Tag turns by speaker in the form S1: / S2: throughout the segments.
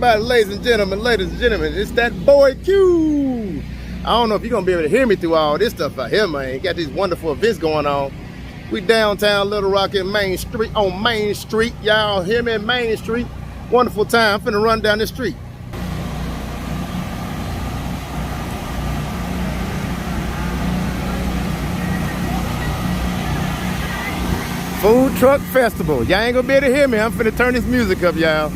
S1: everybody, ladies and gentlemen, it's that boy Q. I don't know if you're gonna be able to hear me through all this stuff out here, man. Got these wonderful events going on. We downtown Little Rock in Main Street, on Main Street. Y'all hear me? Main Street. Wonderful time. I'm finna run down this street. Food Truck Festival. Y'all ain't gonna be able to hear me. I'm finna turn this music up, y'all.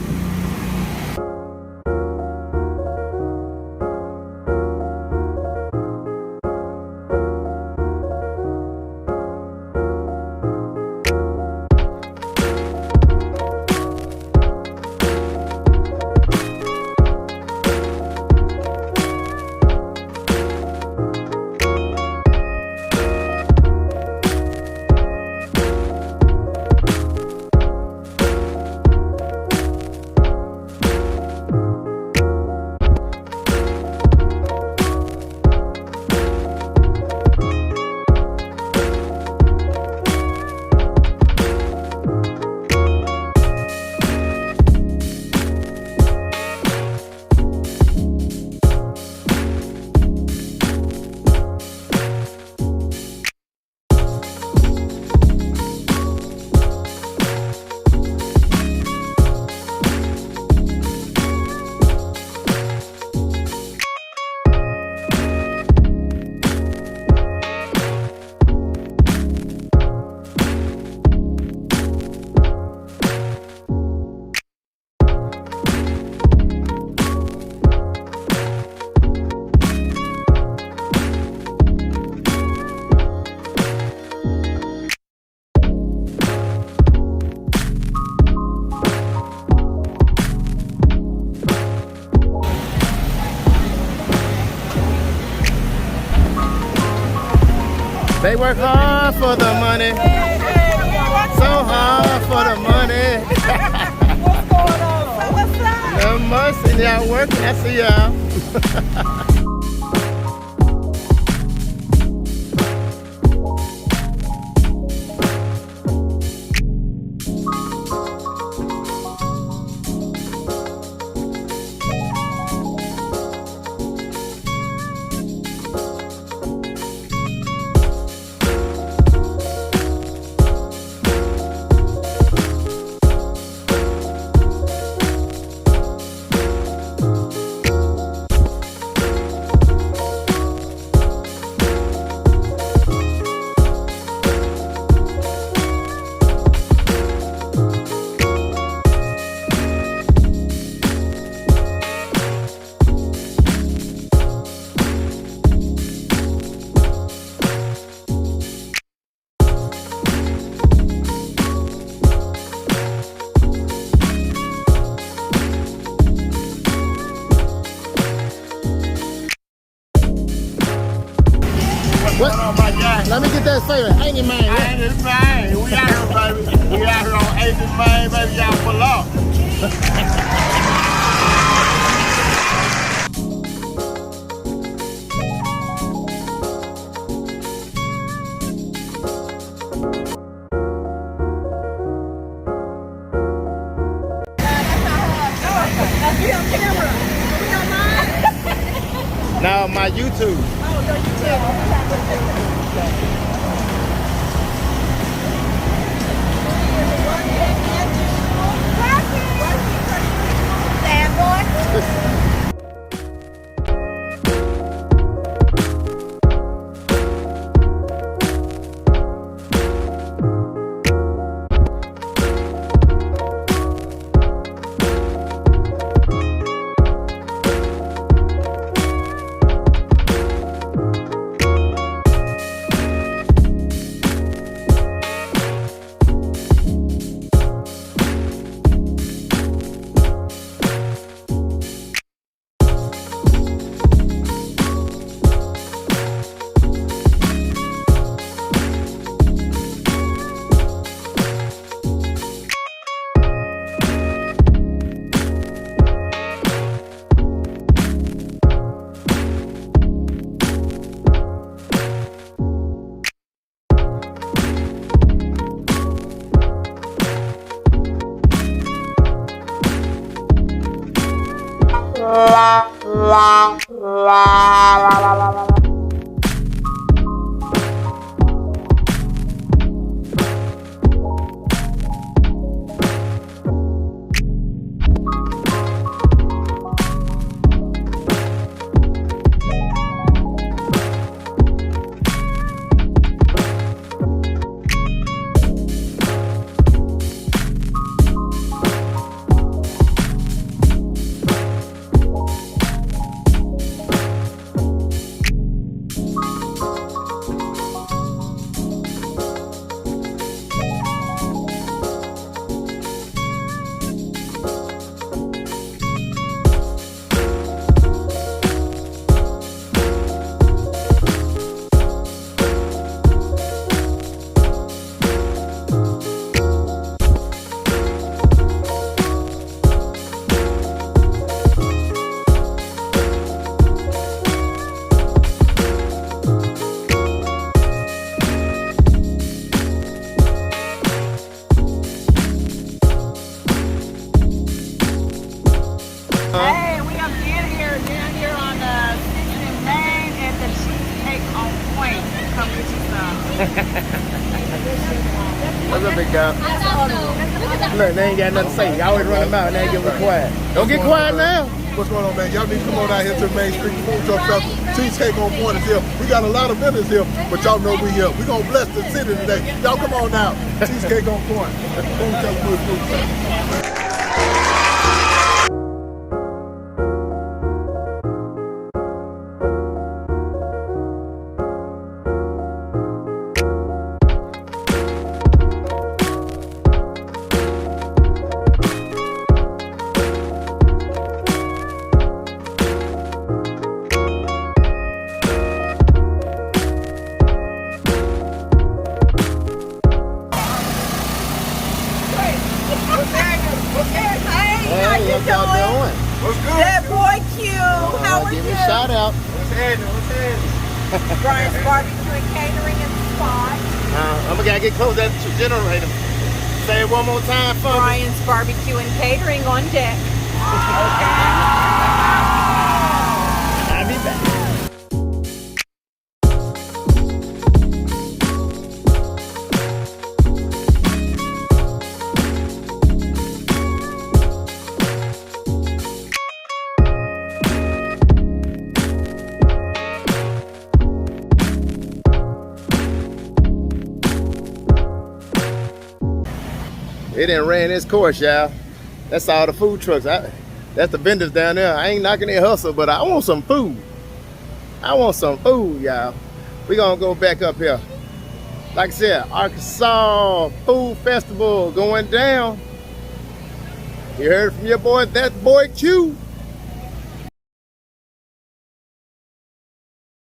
S1: They work hard for the money, so hard for the money.
S2: What's going on? What's up?
S1: Not much, and y'all working. I see y'all. What? Let me get that favor. Ain't it, man?
S3: Ain't it, man? We out here, baby. We out here on 80th, man, baby. Y'all pull up.
S1: Now my YouTube.
S2: Oh, your YouTube. Hey, we are down here on 6th and Main at the Cheesecake on Point. Come get you some.
S1: What's up, big guy? Look, they ain't got nothing to say. You always run them out and they get real quiet. Don't get quiet now.
S4: What's going on, man? Y'all need to come on out here to the Main Street Food Truck Festival. Cheesecake on Point is here. We got a lot of vendors here, but y'all know we here. We gonna bless the city today. Y'all come on out. Cheesecake on Point. Food Truck, food truck.
S1: Hey, what y'all doing?
S4: What's good?
S2: That boy Q, how are
S1: Give
S2: you?
S1: me a shout out.
S4: What's happening? What's happening?
S2: Brian's Barbecue and Catering and Spot.
S1: I'm gonna get close to that generator. Say it one more time for me.
S2: Brian's Barbecue and Catering on deck.
S1: I'll be back. It done ran its course, y'all. That's all the food trucks. That's the vendors down there. I ain't knocking their hustle, but I want some food. I want some food, y'all. We gonna go back up here. Like I said, Arkansas Food Festival going down. You heard from your boy, that boy Q.